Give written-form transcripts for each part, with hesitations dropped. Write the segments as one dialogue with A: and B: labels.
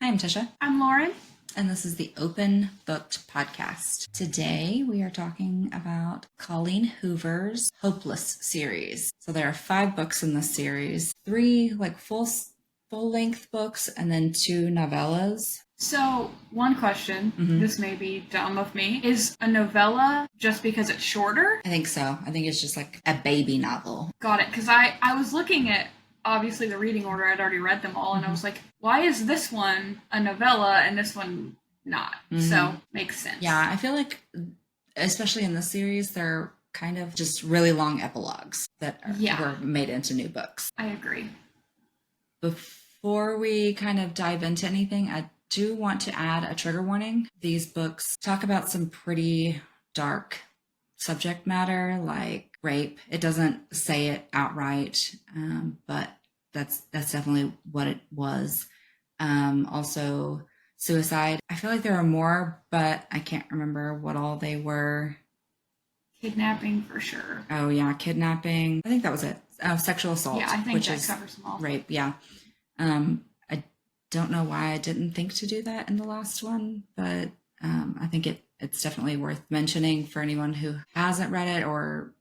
A: I'm Tisha.
B: I'm Loren.
A: And this is the Open Booked Podcast. Today we are talking about Colleen Hoover's Hopeless series. So there are 5 books in this series, 3 full-length books, and then 2 novellas.
B: So, one question, this may be dumb of me, is a novella just because it's shorter?
A: I think so. I think it's just like a baby novel.
B: Got it, because I was looking at, obviously, the reading order. I'd already read them all, and I was like, why is this one a novella and this one not? So, makes sense.
A: Yeah, I feel like, especially in this series, they're kind of just really long epilogues that were made into new books.
B: I agree.
A: Before we kind of dive into anything, I do want to add a trigger warning. These books talk about some pretty dark subject matter, like rape. It doesn't say it outright, but that's definitely what it was. Also, suicide. I feel like there are more, but I can't remember what all they were.
B: Kidnapping for sure.
A: Oh yeah, kidnapping. I think that was it. Sexual assault.
B: Yeah, I think that covers them all.
A: Rape, yeah. I don't know why I didn't think to do that in the last one, but I think it's definitely worth mentioning for anyone who hasn't read it or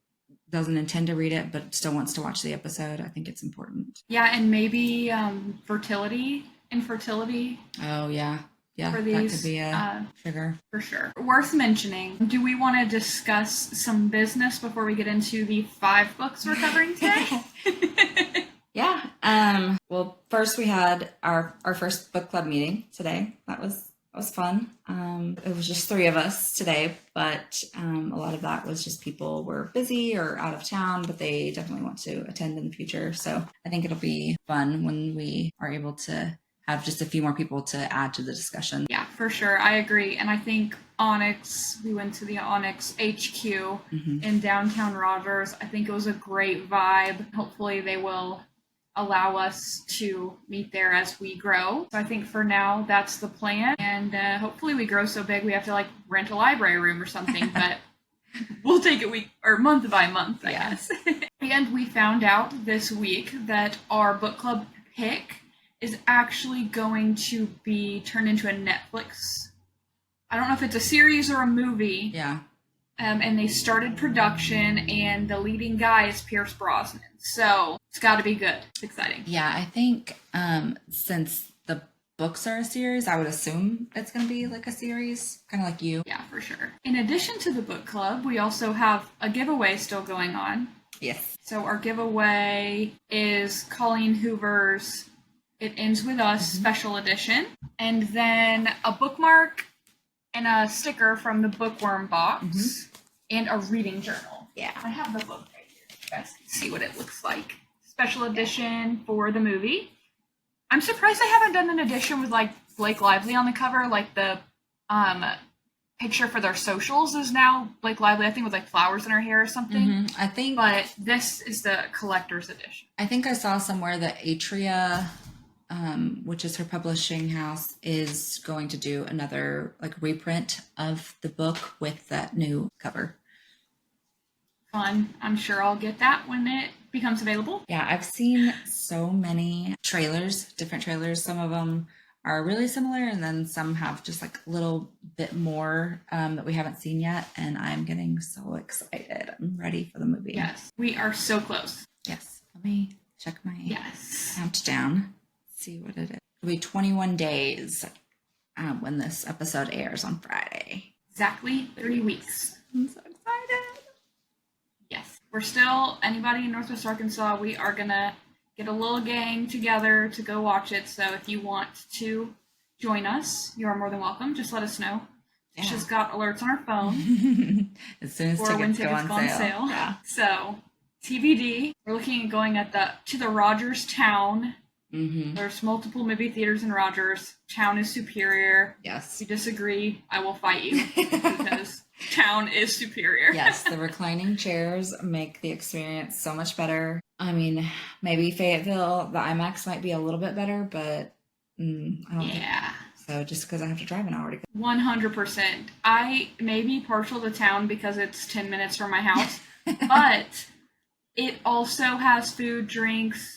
A: doesn't intend to read it but still wants to watch the episode. I think it's important.
B: Yeah, and maybe infertility.
A: Oh, yeah. Yeah,
B: for these,
A: that could be a trigger.
B: For sure. Worth mentioning. Do we want to discuss some business before we get into the 5 books we're covering today?
A: Yeah. Well, first we had our first book club meeting today. That was fun. It was just 3 of us today, but a lot of that was just people were busy or out of town, but they definitely want to attend in the future. So I think it'll be fun when we are able to have just a few more people to add to the discussion.
B: Yeah, for sure. I agree. And I think we went to the Onyx HQ in downtown Rogers. I think it was a great vibe. Hopefully they will allow us to meet there as we grow. So I think for now, that's the plan. And hopefully we grow so big we have to rent a library room or something, but we'll take it week or month by month, I guess. And we found out this week that our book club pick is actually going to be turned into a Netflix. I don't know if it's a series or a movie.
A: Yeah.
B: And they started production, and the leading guy is Pierce Brosnan. So it's got to be good. It's exciting.
A: Yeah, I think since the books are a series, I would assume it's going to be like a series, kind of like you.
B: Yeah, for sure. In addition to the book club, we also have a giveaway still going on.
A: Yes.
B: So our giveaway is Colleen Hoover's It Ends With Us special edition, and then a bookmark and a sticker from the bookworm box, and a reading journal.
A: Yeah.
B: I have the book right here. You guys can see what it looks like. Special edition for the movie. I'm surprised I haven't done an edition with Blake Lively on the cover. The picture for their socials is now Blake Lively, I think, with flowers in her hair or something.
A: I think.
B: But this is the collector's edition.
A: I think I saw somewhere that Atria, which is her publishing house, is going to do another reprint of the book with that new cover.
B: Fun. I'm sure I'll get that when it becomes available.
A: Yeah, I've seen so many trailers, different trailers. Some of them are really similar, and then some have just a little bit more that we haven't seen yet, and I'm getting so excited. I'm ready for the movie.
B: Yes, we are so close.
A: Yes. Let me check my countdown. See what it is. It'll be 21 days when this episode airs on Friday.
B: Exactly 3 weeks.
A: I'm so excited.
B: Yes. We're still, anybody in Northwest Arkansas, we are going to get a little gang together to go watch it. So if you want to join us, you are more than welcome. Just let us know. Yeah. She's got alerts on her phone.
A: As soon as tickets go on sale.
B: Yeah. So TBD, we're looking at going to the Rogers town. There's multiple movie theaters in Rogers. Town is superior.
A: Yes.
B: If you disagree, I will fight you because town is superior.
A: Yes, the reclining chairs make the experience so much better. I mean, maybe Fayetteville, the IMAX might be a little bit better, but I don't think so, just because I have to drive an hour to go.
B: 100%. I may be partial to town because it's 10 minutes from my house, but it also has food, drinks,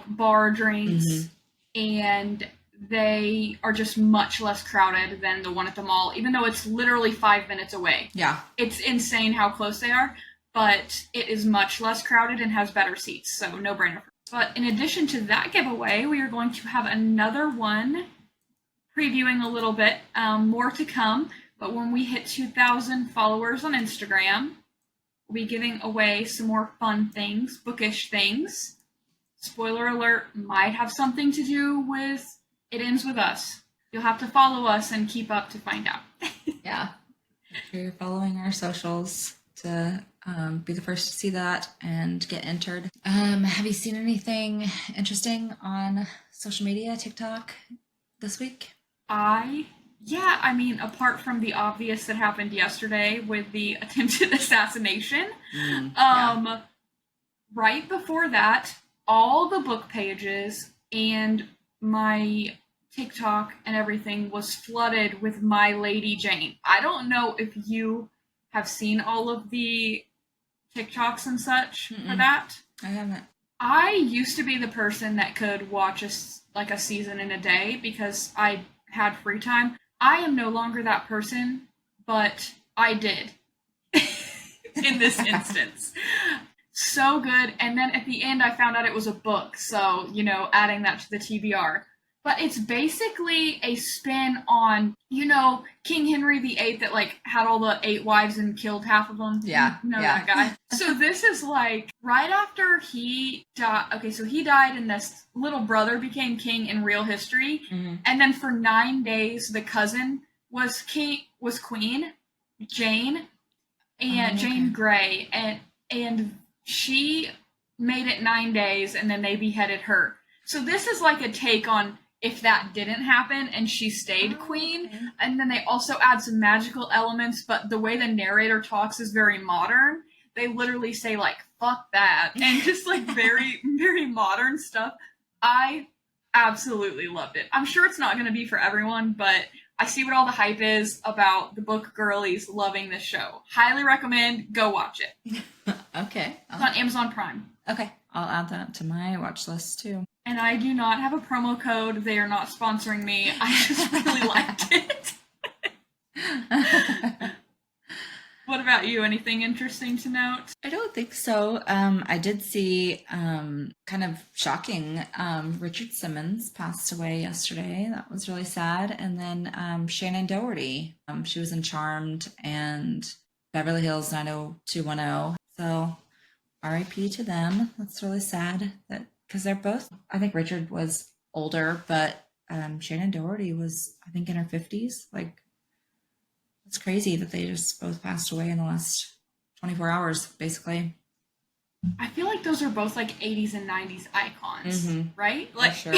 B: bar drinks, and they are just much less crowded than the one at the mall, even though it's literally 5 minutes away.
A: Yeah.
B: It's insane how close they are, but it is much less crowded and has better seats, so no brainer. But in addition to that giveaway, we are going to have another one previewing a little bit, more to come. But when we hit 2,000 followers on Instagram, we'll be giving away some more fun things, bookish things. Spoiler alert, might have something to do with It Ends With Us. You'll have to follow us and keep up to find out.
A: Yeah. Make sure you're following our socials to be the first to see that and get entered. Have you seen anything interesting on social media, TikTok, this week?
B: I mean, apart from the obvious that happened yesterday with the attempted assassination, right before that, all the book pages and my TikTok and everything was flooded with My Lady Jane. I don't know if you have seen all of the TikToks and such for that.
A: I haven't.
B: I used to be the person that could watch a season in a day because I had free time. I am no longer that person, but I did in this instance. So good. And then at the end, I found out it was a book. So, adding that to the TBR. But it's basically a spin on, King Henry VIII that, had all the 8 wives and killed half of them.
A: Yeah.
B: That guy. So this is, right after he died. Okay, so he died and this little brother became king in real history. Mm-hmm. And then for 9 days, the cousin was queen, Jane, and Jane Grey. And she made it 9 days, and then they beheaded her. So this is like a take on if that didn't happen and she stayed queen. Okay. And then they also add some magical elements, but the way the narrator talks is very modern. They literally say, fuck that, and just, very, very modern stuff. I absolutely loved it. I'm sure it's not going to be for everyone, but I see what all the hype is about the book girlies loving this show. Highly recommend. Go watch it.
A: Okay.
B: It's on Amazon Prime.
A: Okay. I'll add that to my watch list too.
B: And I do not have a promo code. They are not sponsoring me. I just really liked it. What about you? Anything interesting to note?
A: I don't think so. I did see, kind of shocking, Richard Simmons passed away yesterday. That was really sad. And then Shannon Doherty, she was in Charmed and Beverly Hills 90210. So RIP to them. That's really sad because they're both, I think Richard was older, but Shannon Doherty was, I think, in her 50s. It's crazy that they just both passed away in the last 24 hours, basically.
B: I feel like those are both 80s and 90s icons, right?
A: For sure.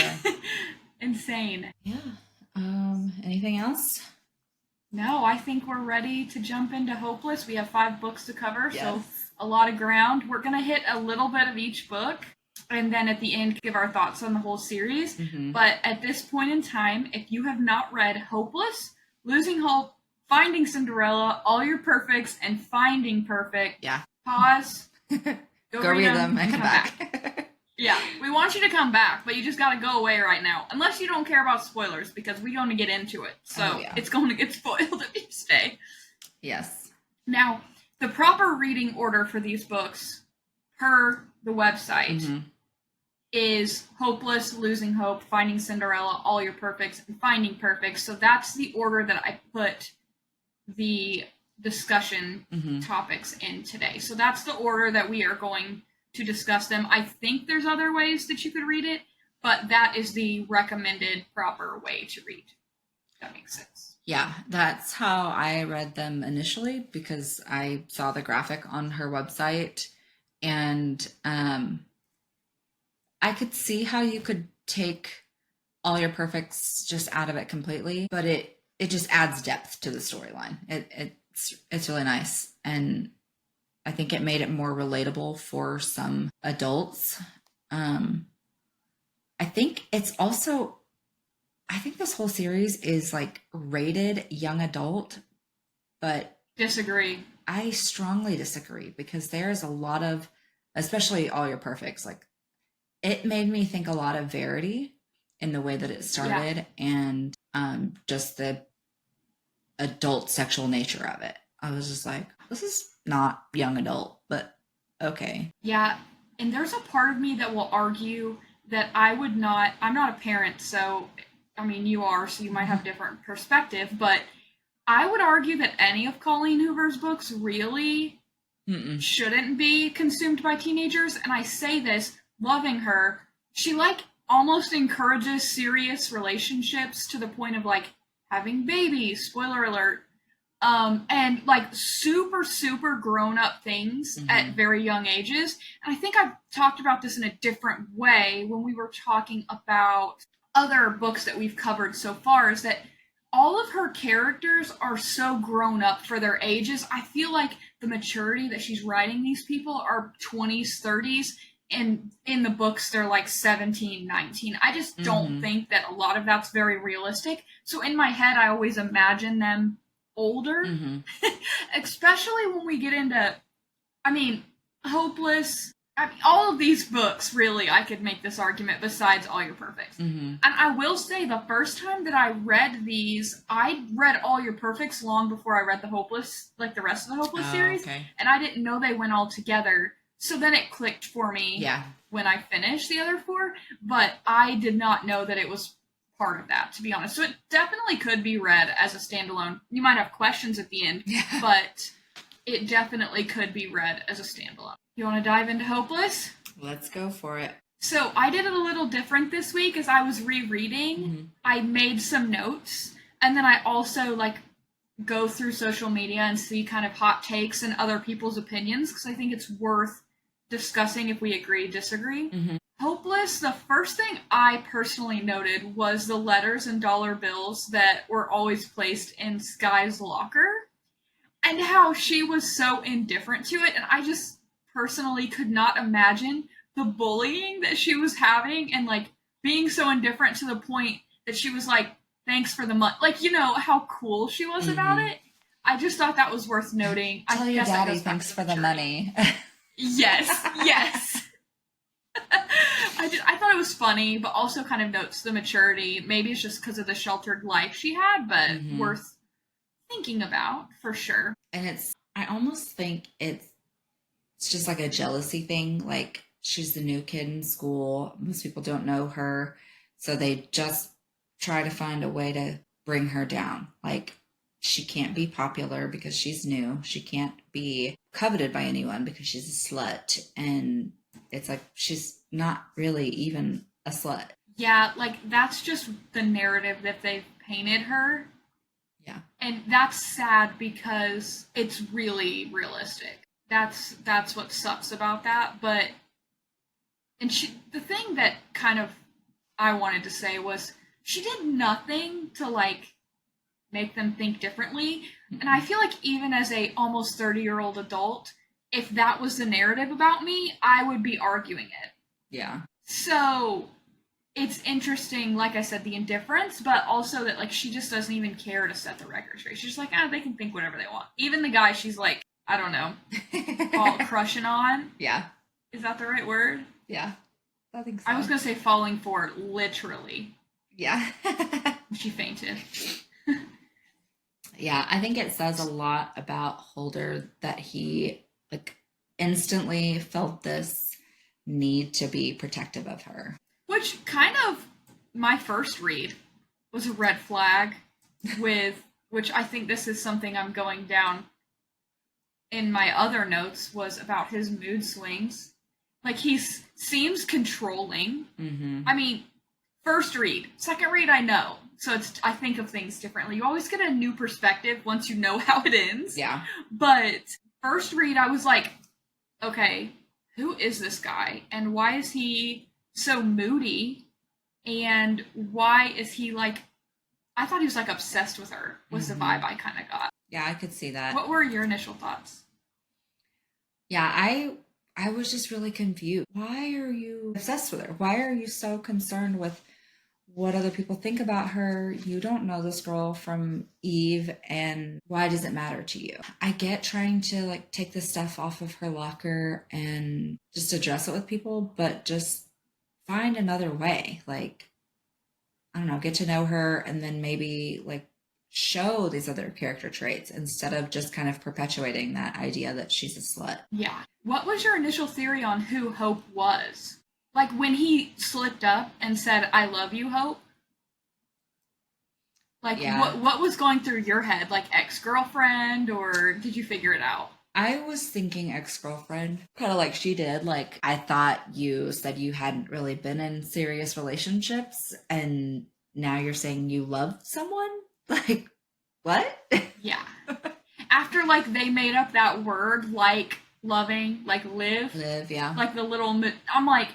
B: Insane.
A: Yeah. Anything else?
B: No, I think we're ready to jump into Hopeless. We have 5 books to cover,
A: yes.
B: So a lot of ground. We're going to hit a little bit of each book, and then at the end give our thoughts on the whole series. Mm-hmm. But at this point in time, if you have not read Hopeless, Losing Hope, Finding Cinderella, All Your Perfects, and Finding Perfect, pause, go read them, and come back. Yeah, we want you to come back, but you just got to go away right now. Unless you don't care about spoilers, because we're going to get into it. So It's going to get spoiled if you stay.
A: Yes.
B: Now, the proper reading order for these books, per the website, is Hopeless, Losing Hope, Finding Cinderella, All Your Perfects, and Finding Perfect. So that's the order that I put the discussion topics in today. So that's the order that we are going to discuss them. I think there's other ways that you could read it, but that is the recommended proper way to read. If that makes sense.
A: Yeah, that's how I read them initially because I saw the graphic on her website, and I could see how you could take All Your Perfects just out of it completely, but it just adds depth to the storyline. It's really nice, and I think it made it more relatable for some adults. I think it's also, I think this whole series is rated young adult, but
B: disagree.
A: I strongly disagree because there's a lot of, especially All Your Perfects, it made me think a lot of Verity, in the way that it started, and just the adult sexual nature of it. I was just like, this is not young adult, but okay.
B: Yeah, and there's a part of me that will argue that I'm not a parent, so I mean, you are, so you might have a different perspective, but I would argue that any of Colleen Hoover's books really shouldn't be consumed by teenagers, and I say this loving her. She like almost encourages serious relationships to the point of like having babies, spoiler alert, and like super grown up things at very young ages. And I think I've talked about this in a different way when we were talking about other books that we've covered so far, is that all of her characters are so grown up for their ages. I feel like the maturity that she's writing these people are 20s, 30s, and in the books they're like 17, 19. I just don't think that a lot of that's very realistic. So in my head, I always imagine them older, especially when we get into, I mean, Hopeless. I mean, all of these books, really, I could make this argument besides All Your Perfects. And I will say, the first time that I read these, I read All Your Perfects long before I read the Hopeless, like the rest of the Hopeless series.
A: Okay.
B: And I didn't know they went all together. So then it clicked for me when I finished the other four. But I did not know that it was part of that, to be honest. So it definitely could be read as a standalone. You might have questions at the end, but it definitely could be read as a standalone. You want to dive into Hopeless?
A: Let's go for it.
B: So I did it a little different this week as I was rereading. I made some notes, and then I also like go through social media and see kind of hot takes and other people's opinions, because I think it's worth discussing if we agree, disagree. Hopeless, the first thing I personally noted was the letters and dollar bills that were always placed in Skye's locker, and how she was so indifferent to it. And I just personally could not imagine the bullying that she was having, and like being so indifferent to the point that she was like, thanks for the money. Like, you know, how cool she was about it. I just thought that was worth noting.
A: Tell your daddy thanks for the money.
B: Yes. I thought it was funny, but also kind of notes the maturity. Maybe it's just because of the sheltered life she had, but worth thinking about for sure.
A: And I almost think it's just like a jealousy thing. Like, she's the new kid in school. Most people don't know her. So they just try to find a way to bring her down. Like, she can't be popular because she's new. She can't be coveted by anyone because she's a slut. And it's like, she's not really even a slut.
B: Yeah, like, that's just the narrative that they've painted her.
A: Yeah.
B: And that's sad because it's really realistic. That's what sucks about that. But, and the thing that kind of I wanted to say was, she did nothing to like make them think differently. And I feel like even as a almost 30-year-old adult, if that was the narrative about me, I would be arguing it.
A: Yeah.
B: So it's interesting, like I said, the indifference, but also that like she just doesn't even care to set the record straight. She's just like, they can think whatever they want. Even the guy she's like, I don't know, all crushing on.
A: Yeah.
B: Is that the right word?
A: Yeah. I think so.
B: I was going to say falling for, literally.
A: Yeah.
B: She fainted.
A: Yeah, I think it says a lot about Holder that he like instantly felt this need to be protective of her.
B: Which kind of, my first read was a red flag which I think this is something I'm going down in my other notes, was about his mood swings. Like, he seems controlling. I mean, first read. Second read, I know. So I think of things differently. You always get a new perspective once you know how it ends.
A: Yeah.
B: But first read, I was like, okay, who is this guy? And why is he so moody? And why is he like, I thought he was like obsessed with her, was the vibe I kind of got.
A: Yeah, I could see that.
B: What were your initial thoughts?
A: Yeah, I was just really confused. Why are you obsessed with her? Why are you so concerned with what other people think about her? You don't know this girl from Eve, and why does it matter to you? I get trying to like take the stuff off of her locker and just address it with people, but just find another way. Like, I don't know, get to know her and then maybe like show these other character traits instead of just kind of perpetuating that idea that she's a slut.
B: Yeah. What was your initial theory on who Hope was? Like when he slipped up and said, "I love you, Hope." Like
A: Yeah.
B: what was going through your head? Like ex-girlfriend, or did you figure it out?
A: I was thinking ex-girlfriend, kind of like she did. Like, I thought you said you hadn't really been in serious relationships, and now you're saying you love someone? Like, what?
B: Yeah. After like they made up that word like loving, like live,
A: Live, yeah.
B: like the little I'm like,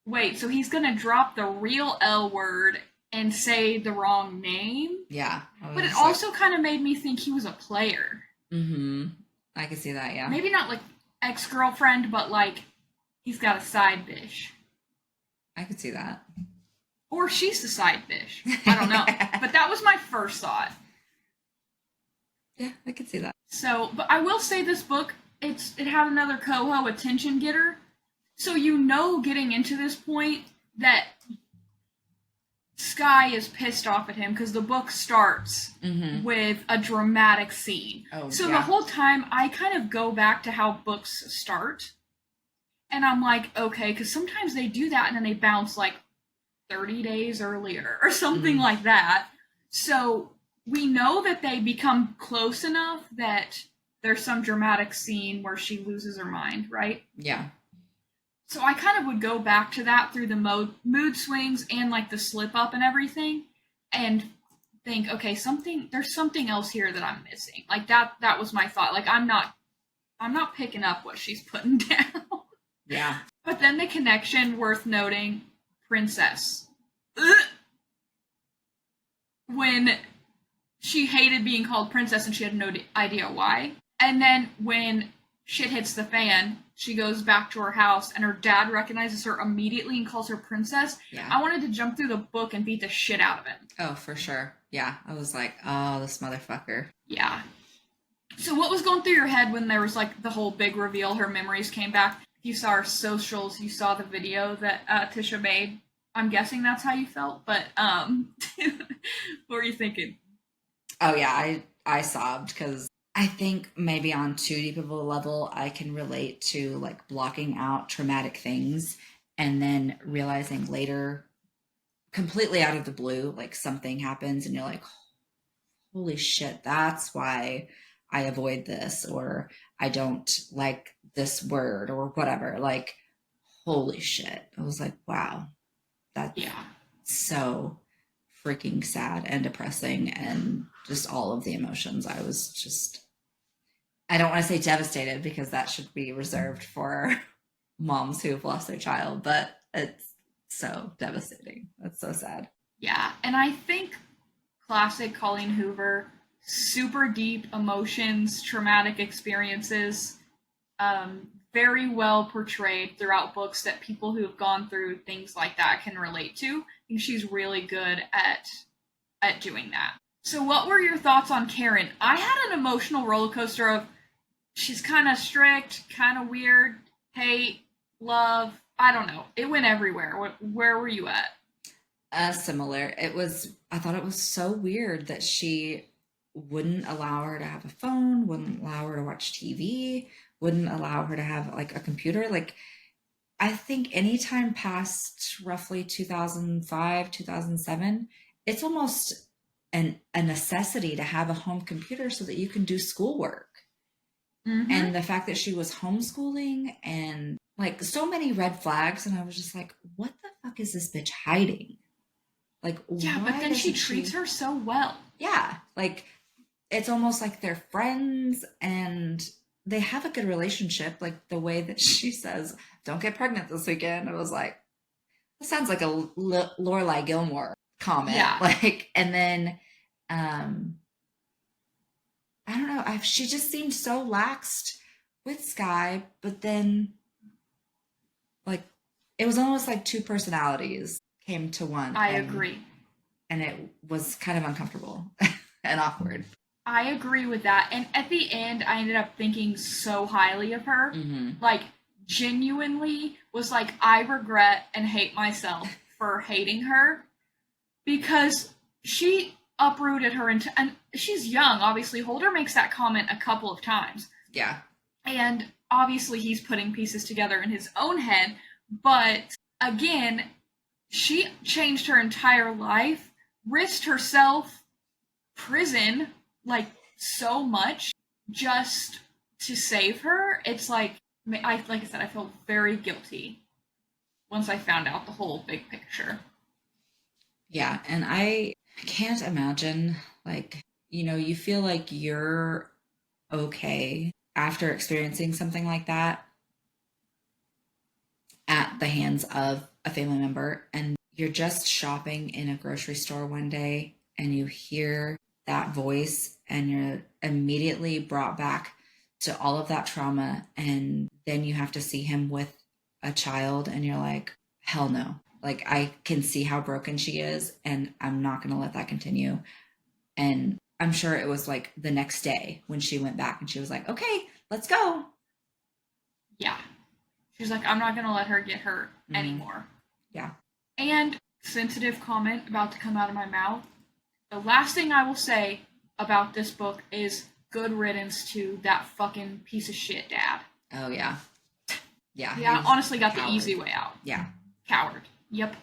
B: wait, so he's going to drop the real L word and say the wrong name?
A: Yeah.
B: But it also kind of made me think he was a player.
A: Mm-hmm. I can see that, yeah.
B: Maybe not like ex-girlfriend, but like he's got a side bitch.
A: I could see that.
B: Or she's the side bitch. I don't know. But that was my first thought.
A: Yeah, I could see that.
B: So, but I will say this book, it had another CoHo attention getter. So you know getting into this point that Sky is pissed off at him because the book starts with a dramatic scene.
A: Oh,
B: so
A: yeah.
B: the whole time I kind of go back to how books start. And I'm like, okay, because sometimes they do that and then they bounce like 30 days earlier or something like that. So we know that they become close enough that there's some dramatic scene where she loses her mind, right?
A: Yeah.
B: So I kind of would go back to that through the mood swings and like the slip up and everything and think, okay, there's something else here that I'm missing. Like that was my thought. Like I'm not picking up what she's putting down.
A: Yeah.
B: But then the connection worth noting, Princess. When she hated being called Princess and she had no idea why. And then when shit hits the fan, she goes back to her house and her dad recognizes her immediately and calls her Princess.
A: Yeah.
B: I wanted to jump through the book and beat the shit out of him.
A: Oh, for sure. Yeah. I was like, oh, this motherfucker.
B: Yeah. So what was going through your head when there was like the whole big reveal, her memories came back? You saw her socials, you saw the video that Tisha made. I'm guessing that's how you felt, but what were you thinking?
A: Oh yeah, I sobbed because I think maybe on too deep of a level I can relate to like blocking out traumatic things and then realizing later, completely out of the blue, like something happens and you're like, holy shit, that's why I avoid this, or I don't like this word or whatever. Like, holy shit. I was like, wow, that's so freaking sad and depressing and just all of the emotions. I was just, I don't want to say devastated because that should be reserved for moms who've lost their child, but it's so devastating. That's so sad.
B: Yeah, and I think classic Colleen Hoover, super deep emotions, traumatic experiences, very well portrayed throughout books that people who have gone through things like that can relate to. I think she's really good at doing that. So what were your thoughts on Karen? I had an emotional roller coaster of she's kind of strict, kind of weird, hate, love. I don't know. It went everywhere. Where were you at?
A: Similar. I thought it was so weird that she wouldn't allow her to have a phone, wouldn't allow her to watch TV, wouldn't allow her to have like a computer. Like, I think anytime past roughly 2005, 2007, it's almost a necessity to have a home computer so that you can do schoolwork. And the fact that she was homeschooling and like so many red flags. And I was just like, what the fuck is this bitch hiding? Like,
B: yeah, but then she treats her so well.
A: Yeah, like it's almost like they're friends and they have a good relationship. Like the way that she says, "Don't get pregnant this weekend." I was like, that sounds like a Lorelai Gilmore comment.
B: Yeah.
A: Like, and then I don't know. She just seemed so laxed with Sky, but then like it was almost like two personalities came to one.
B: I agree.
A: And it was kind of uncomfortable and awkward.
B: I agree with that. And at the end, I ended up thinking so highly of her. Like, genuinely was like, I regret and hate myself for hating her. because she uprooted her and she's young, obviously. Holder makes that comment a couple of times.
A: Yeah.
B: And obviously he's putting pieces together in his own head, but again, she changed her entire life, risked herself, prison, like so much just to save her. It's like I said, I felt very guilty once I found out the whole big picture.
A: Yeah, and I can't imagine, like, you feel like you're okay after experiencing something like that at the hands of a family member, and you're just shopping in a grocery store one day and you hear that voice and you're immediately brought back to all of that trauma, and then you have to see him with a child and you're like, hell no. Like, I can see how broken she is and I'm not going to let that continue. And I'm sure it was like the next day when she went back and she was like, okay, let's go.
B: Yeah. She's like, I'm not going to let her get hurt anymore.
A: Yeah.
B: And sensitive comment about to come out of my mouth. The last thing I will say about this book is good riddance to that fucking piece of shit dad.
A: Oh, yeah. Yeah.
B: Yeah, honestly got the easy way out.
A: Yeah.
B: Coward. Yep.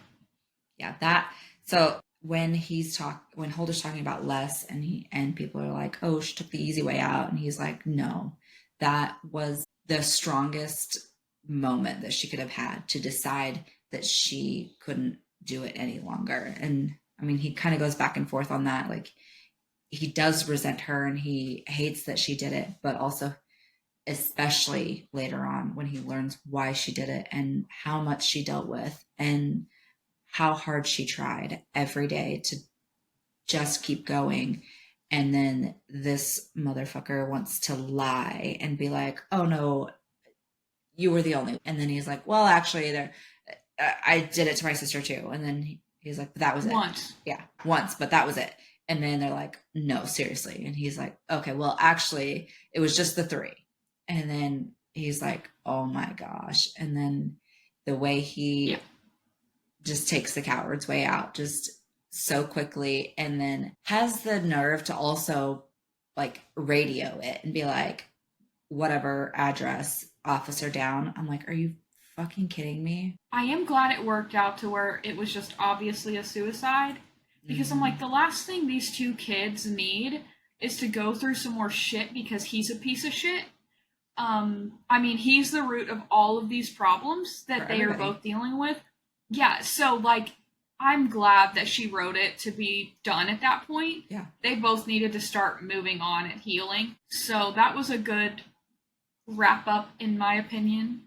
A: Yeah, so when Holder's talking about Les and people are like, oh, she took the easy way out, and he's like, no, that was the strongest moment that she could have had to decide that she couldn't do it any longer. And I mean, he kind of goes back and forth on that. Like, he does resent her and he hates that she did it, but also especially later on when he learns why she did it and how much she dealt with and how hard she tried every day to just keep going. And then this motherfucker wants to lie and be like, oh no, you were the only. And then he's like, well, actually, I did it to my sister too. And then he's like, but that was it.
B: Once.
A: Yeah, once, but that was it. And then they're like, no, seriously. And he's like, okay, well, actually, it was just the 3. And then he's like, oh my gosh. And then the way he just takes the coward's way out just so quickly, and then has the nerve to also like radio it and be like, whatever address, officer down. I'm like, are you fucking kidding me?
B: I am glad it worked out to where it was just obviously a suicide, because I'm like, the last thing these 2 kids need is to go through some more shit because he's a piece of shit. I mean, he's the root of all of these problems that they are both dealing with. Yeah, so like, I'm glad that she wrote it to be done at that point.
A: Yeah. They
B: both needed to start moving on and healing. So that was a good wrap up, in my opinion.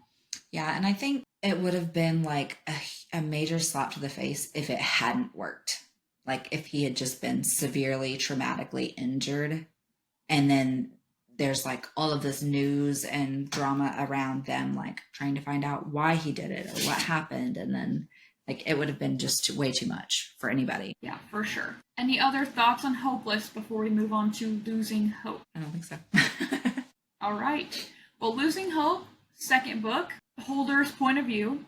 A: Yeah, and I think it would have been like a major slap to the face if it hadn't worked. Like, if he had just been severely traumatically injured, and then there's like all of this news and drama around them, like trying to find out why he did it or what happened. And then like, it would have been just way too much for anybody.
B: Yeah, for sure. Any other thoughts on Hopeless before we move on to Losing Hope?
A: I don't think so.
B: All right. Well, Losing Hope, second book, Holder's point of view.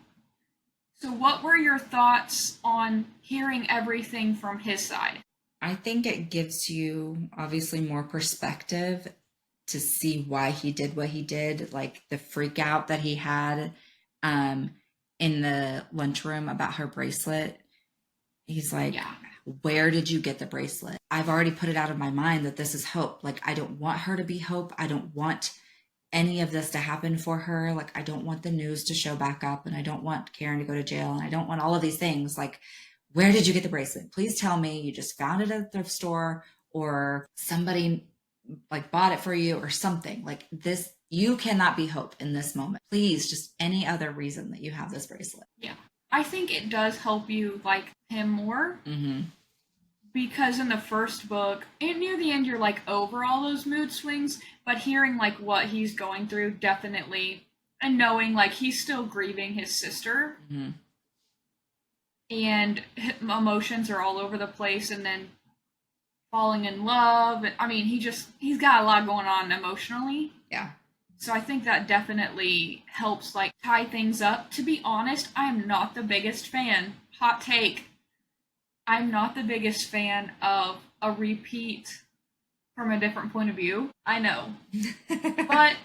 B: So what were your thoughts on hearing everything from his side?
A: I think it gives you obviously more perspective to see why he did what he did, like the freak out that he had in the lunchroom about her bracelet. He's like, where did you get the bracelet? I've already put it out of my mind that this is Hope. Like, I don't want her to be Hope. I don't want any of this to happen for her. Like, I don't want the news to show back up, and I don't want Karen to go to jail, and I don't want all of these things. Like, where did you get the bracelet? Please tell me you just found it at the thrift store, or somebody like bought it for you or something. Like, this, you cannot be Hope in this moment. Please, just any other reason that you have this bracelet.
B: Yeah. I think it does help you like him more. Because in the first book, and near the end, you're like over all those mood swings, but hearing like what he's going through definitely, and knowing like he's still grieving his sister, and emotions are all over the place, and then falling in love. I mean, he's got a lot going on emotionally.
A: Yeah.
B: So I think that definitely helps like tie things up. To be honest, I am not the biggest fan. Hot take. I'm not the biggest fan of a repeat from a different point of view. I know. But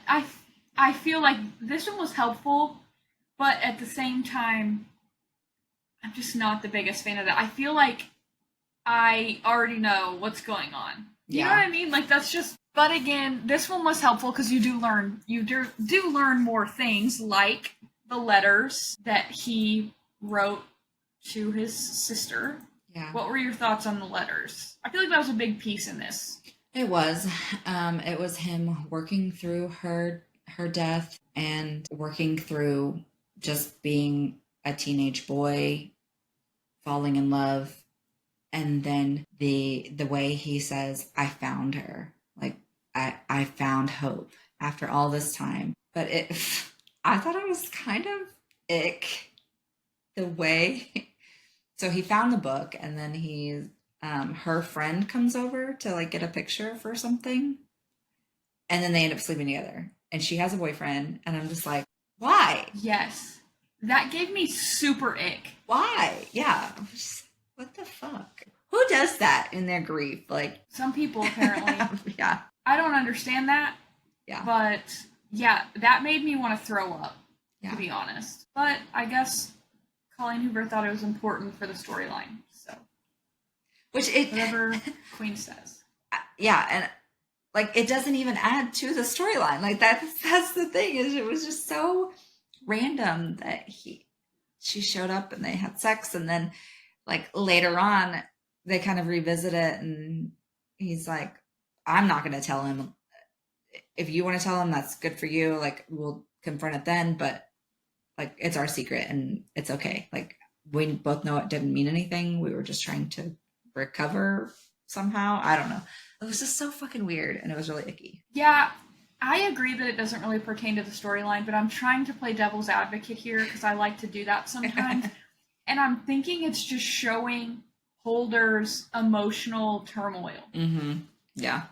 B: I feel like this one was helpful, but at the same time, I'm just not the biggest fan of that. I feel like I already know what's going on. You know what I mean? Like that's just. But again, this one was helpful because you do learn more things, like the letters that he wrote to his sister.
A: Yeah.
B: What were your thoughts on the letters? I feel like that was a big piece in this.
A: It was. It was him working through her death and working through just being a teenage boy, falling in love, and then the way he says, "I found her." Like I found hope after all this time. But I thought it was kind of ick the way. So he found the book, and then her friend comes over to like get a picture for something, and then they end up sleeping together. And she has a boyfriend, and I'm just like, why?
B: Yes, that gave me super ick.
A: Why? Yeah, what the fuck? Who does that in their grief? Like
B: some people apparently.
A: Yeah.
B: I don't understand that.
A: Yeah.
B: But yeah, that made me want to throw up.
A: Yeah.
B: To be honest, but I guess Colleen Hoover thought it was important for the storyline. So, whatever Queen says.
A: Yeah, and like it doesn't even add to the storyline. Like that's the thing, is it was just so random that she showed up and they had sex, and then like later on they kind of revisit it, and he's like, I'm not going to tell him. If you want to tell him, that's good for you. Like we'll confront it then, but like it's our secret and it's okay. Like we both know it didn't mean anything. We were just trying to recover somehow. I don't know. It was just so fucking weird, and it was really icky.
B: Yeah, I agree that it doesn't really pertain to the storyline, but I'm trying to play devil's advocate here because I like to do that sometimes. And I'm thinking it's just showing Holder's emotional turmoil.
A: Mm-hmm. Yeah.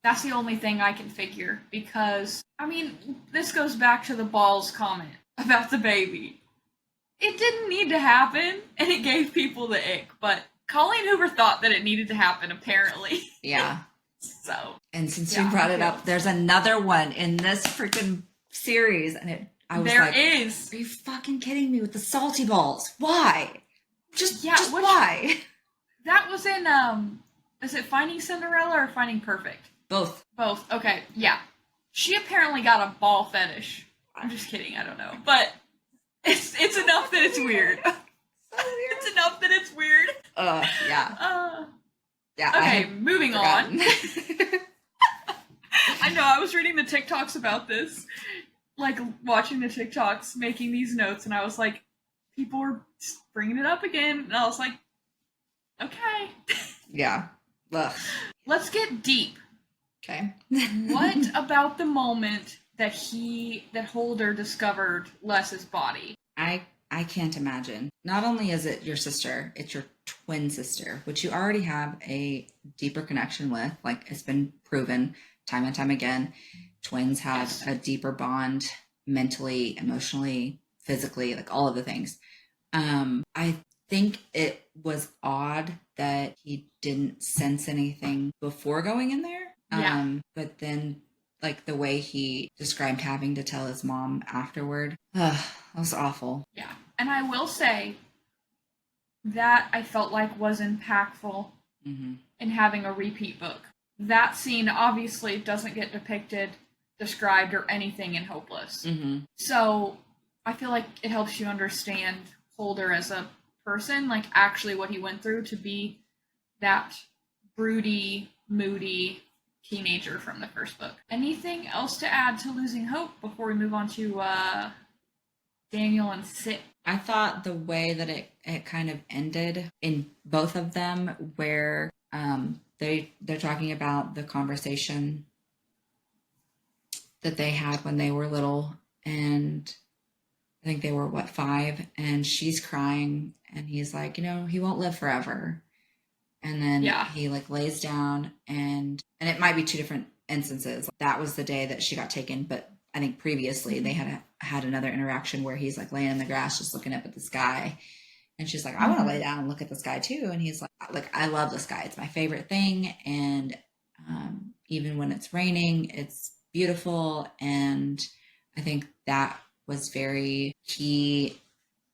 B: That's the only thing I can figure, because, I mean, this goes back to the balls comment about the baby. It didn't need to happen, and it gave people the ick, but Colleen Hoover thought that it needed to happen, apparently.
A: Yeah.
B: So.
A: And since you brought it up, there's another one in this freaking series, and I was like, there is. Are you fucking kidding me with the salty balls? Why? Just why?
B: That was in, is it Finding Cinderella or Finding Perfect?
A: Both.
B: Both. Okay, yeah. She apparently got a ball fetish. I'm just kidding, I don't know. But it's enough that it's weird. It's enough that it's weird.
A: Yeah. Yeah.
B: Okay, moving on. I know, I was reading the TikToks about this. Like, watching the TikToks, making these notes, and I was like, people were bringing it up again. And I was like, okay.
A: Yeah. Ugh.
B: Let's get deep.
A: Okay.
B: What about the moment that Holder discovered Les's body?
A: I can't imagine. Not only is it your sister, it's your twin sister, which you already have a deeper connection with. Like, it's been proven time and time again. Twins have a deeper bond mentally, emotionally, physically, like all of the things. I think it was odd that he didn't sense anything before going in there. But then, like, the way he described having to tell his mom afterward, that was awful.
B: Yeah. And I will say that I felt like was impactful in having a repeat book. That scene obviously doesn't get depicted, described, or anything in Hopeless. So I feel like it helps you understand Holder as a person, like actually what he went through to be that broody, moody teenager from the first book. Anything else to add to Losing Hope before we move on to Daniel and Sit?
A: I thought the way that it kind of ended in both of them, where they're talking about the conversation that they had when they were little, and I think they were 5, and she's crying, and he's like, he won't live forever. And then he like lays down, and it might be 2 different instances. That was the day that she got taken, but I think previously they had another interaction where he's like laying in the grass just looking up at the sky, And she's like, I want to lay down and look at the sky too. And he's like, I love the sky. It's my favorite thing. And even when it's raining, it's beautiful. And I think that was very key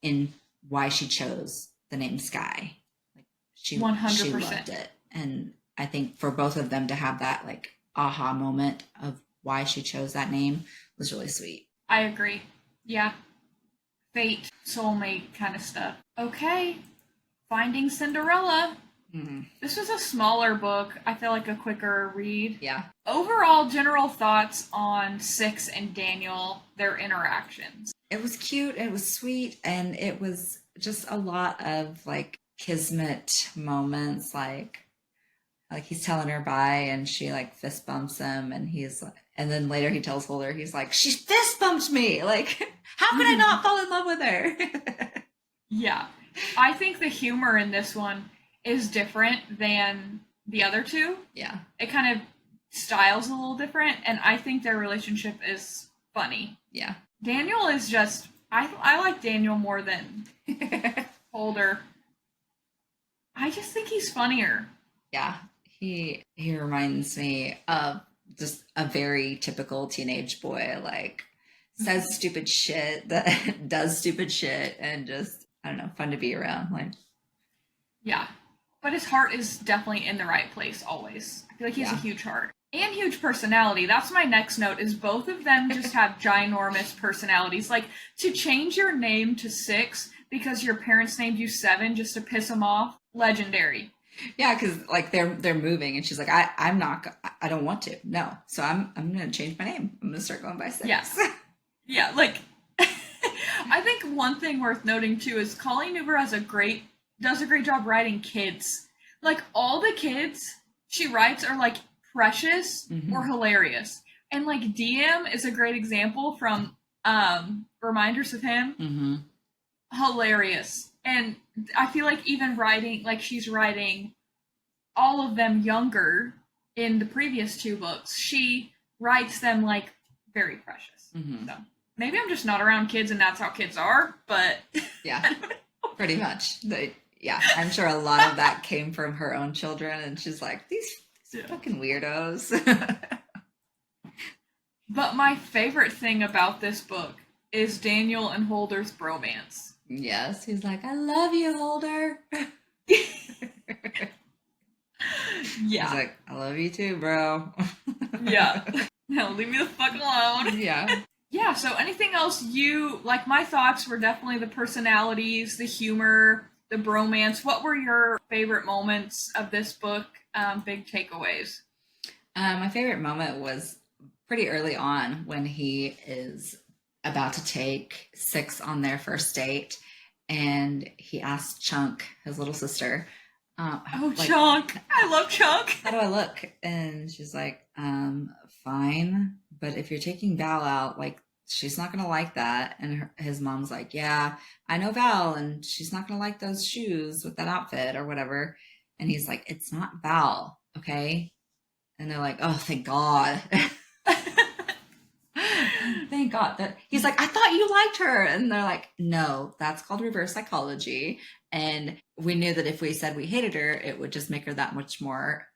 A: in why she chose the name Sky. Like she
B: 100%.
A: She loved it. And I think for both of them to have that like aha moment of why she chose that name was really sweet.
B: I agree. Yeah. Fate, soulmate kind of stuff. Okay. Finding Cinderella. Mm-hmm. This was a smaller book. I feel like a quicker read.
A: Yeah.
B: Overall, general thoughts on Six and Daniel, their interactions.
A: It was cute. It was sweet. And it was just a lot of like kismet moments. Like he's telling her bye and she like fist bumps him and he's like, and then later he tells Holder, he's like, she fist bumped me. Like, how could I not fall in love with her?
B: Yeah. I think the humor in this one is different than the other two.
A: Yeah.
B: It kind of styles a little different, and I think their relationship is funny.
A: Yeah.
B: Daniel is just, I like Daniel more than Holder. I just think he's funnier.
A: Yeah. He reminds me of just a very typical teenage boy, like says stupid shit, that does stupid shit, and just, I don't know, fun to be around. Like,
B: yeah. But his heart is definitely in the right place always. I feel like he has a huge heart. And huge personality. That's my next note, is both of them just have ginormous personalities. Like, to change your name to Six because your parents named you Seven just to piss them off, legendary.
A: Yeah, because like they're moving, and she's like, I don't want to. No, so I'm gonna change my name. I'm gonna start going by Six.
B: Yes. Yeah, like I think one thing worth noting too is Colleen Hoover does a great job writing kids. Like all the kids she writes are like precious or hilarious, and like DM is a great example from Reminders of Him.
A: Mm-hmm.
B: Hilarious. And I feel like even writing, like she's writing all of them younger in the previous two books, she writes them like very precious. Mm-hmm. So maybe I'm just not around kids and that's how kids are, but
A: yeah, pretty much. I'm sure a lot of that came from her own children, and she's like, these fucking weirdos.
B: But my favorite thing about this book is Daniel and Holder's bromance.
A: Yes, he's like, I love you, Holder.
B: Yeah.
A: He's like, I love you too, bro.
B: Yeah. No, leave me the fuck alone.
A: Yeah.
B: Yeah, so anything else my thoughts were definitely the personalities, the humor, the bromance. What were your favorite moments of this book? Big takeaways.
A: My favorite moment was pretty early on when he is about to take Six on their first date, and he asks Chunk, his little sister,
B: Chunk, I love Chunk.
A: How do I look? And she's like, fine, but if you're taking Val out, like, she's not gonna like that. And his mom's like, yeah, I know Val, and she's not gonna like those shoes with that outfit or whatever. And he's like, it's not Val, okay? And they're like, oh, thank God. Thank God. That he's like, I thought you liked her. And they're like, no, that's called reverse psychology. And we knew that if we said we hated her, it would just make her that much more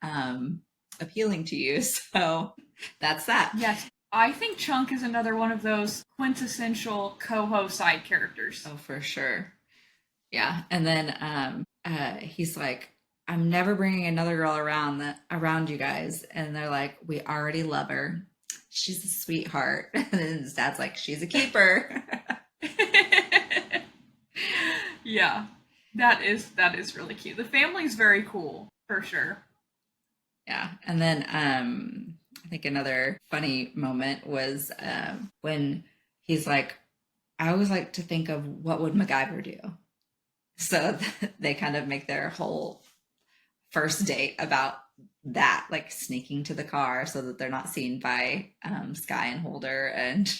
A: appealing to you. So that's that.
B: Yes. I think Chunk is another one of those quintessential CoHo side characters.
A: Oh, for sure. Yeah. And then he's like, I'm never bringing another girl around you guys. And they're like, we already love her. She's a sweetheart. And then his dad's like, she's a keeper.
B: Yeah, that is really cute. The family's very cool, for sure.
A: Yeah. And then I think another funny moment was when he's like, I always like to think of what would MacGyver do. So they kind of make their whole first date about that, like sneaking to the car so that they're not seen by Sky and Holder, and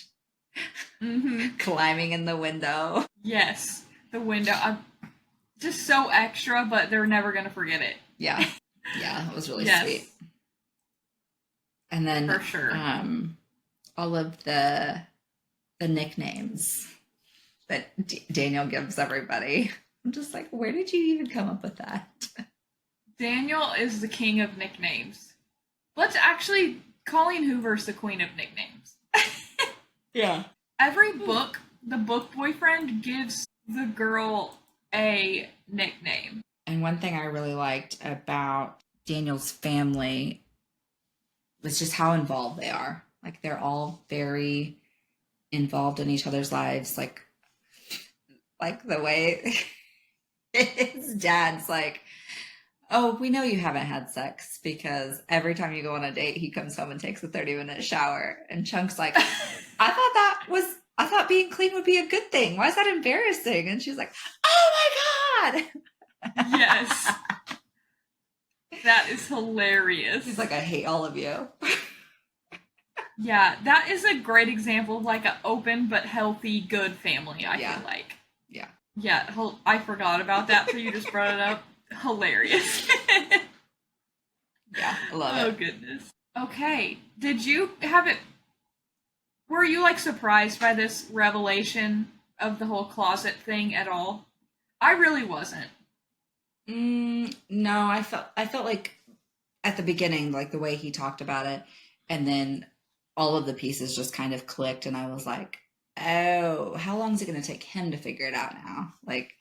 A: climbing in the window.
B: Yes, the window. Just so extra, but they're never going to forget it.
A: Yeah. Yeah, it was really sweet. And then
B: for sure,
A: all of the nicknames that Daniel gives everybody. I'm just like, where did you even come up with that?
B: Daniel is the king of nicknames. Let's actually, Colleen Hoover's the queen of nicknames.
A: Yeah.
B: Every book, the book boyfriend gives the girl a nickname.
A: And one thing I really liked about Daniel's family was just how involved they are. Like they're all very involved in each other's lives. Like the way his dad's like, oh, we know you haven't had sex because every time you go on a date, he comes home and takes a 30-minute shower. And Chunk's like, I thought being clean would be a good thing. Why is that embarrassing? And she's like, oh my God.
B: Yes. That is hilarious.
A: He's like, I hate all of you.
B: Yeah, that is a great example of like an open but healthy, good family, I feel like.
A: Yeah.
B: Yeah, I forgot about that, so you just brought it up. Hilarious.
A: Yeah, I love it.
B: Oh, goodness. Okay, did you have it... Were you, like, surprised by this revelation of the whole closet thing at all? I really wasn't.
A: No, I felt like at the beginning, like the way he talked about it, and then all of the pieces just kind of clicked, and I was like, oh, how long is it going to take him to figure it out now? Like,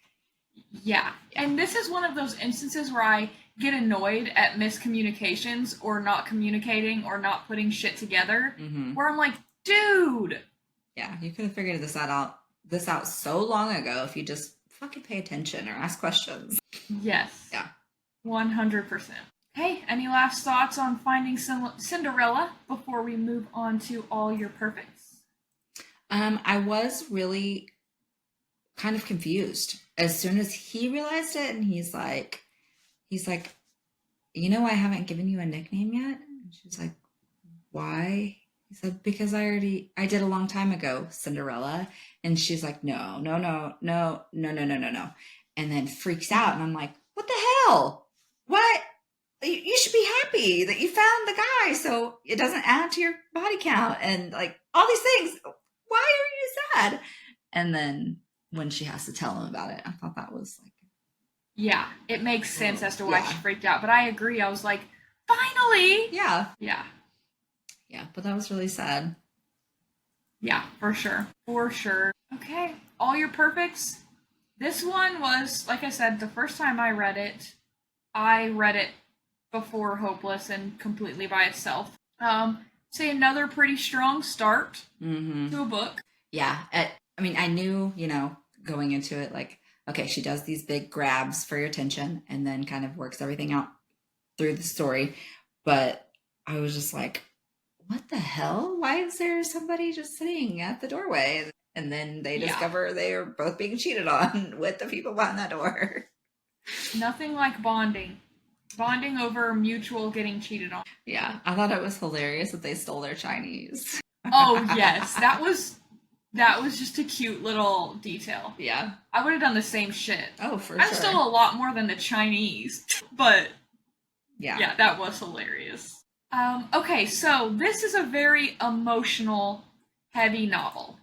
B: yeah. And this is one of those instances where I get annoyed at miscommunications or not communicating or not putting shit together, where I'm like, dude.
A: Yeah, you could have figured this out so long ago if you just fucking pay attention or ask questions.
B: Yes.
A: Yeah.
B: 100%. Hey, any last thoughts on Finding Cinderella before we move on to All Your Perfects?
A: I was really kind of confused as soon as he realized it, and he's like, you know, I haven't given you a nickname yet. And she's like, why? He said, because I did a long time ago, Cinderella. And she's like, no. And then freaks out. And I'm like, what the hell? What? You should be happy that you found the guy so it doesn't add to your body count and like all these things. Why are you sad? And then when she has to tell him about it, I thought that was like...
B: Yeah, it makes sense as to why she freaked out. But I agree. I was like, finally!
A: Yeah.
B: Yeah.
A: Yeah, but that was really sad.
B: Yeah, for sure. For sure. Okay, All Your Perfects. This one was, like I said, the first time I read it before Hopeless and completely by itself. Say another pretty strong start to a book.
A: Yeah, I mean, I knew, going into it, like, okay, she does these big grabs for your attention and then kind of works everything out through the story. But I was just like, what the hell? Why is there somebody just sitting at the doorway? And then they discover they are both being cheated on with the people behind that door.
B: Nothing like bonding. Bonding over mutual getting cheated on.
A: Yeah, I thought it was hilarious that they stole their Chinese.
B: Oh, yes. That was just a cute little detail.
A: Yeah.
B: I would have done the same shit.
A: Oh, for sure.
B: I'm still a lot more than the Chinese. But,
A: yeah,
B: that was hilarious. Okay, so this is a very emotional, heavy novel.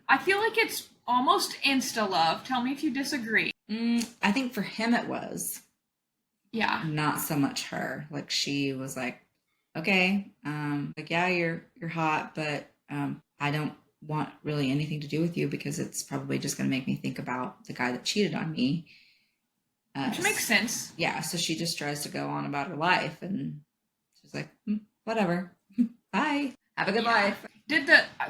B: I feel like it's almost insta-love. Tell me if you disagree.
A: I think for him it was.
B: Yeah.
A: Not so much her. Like, she was like, okay, like, yeah, you're hot, but I don't want really anything to do with you because it's probably just going to make me think about the guy that cheated on me.
B: Which makes sense.
A: Yeah, so she just tries to go on about her life, and she's like, whatever. Bye. Have a good life.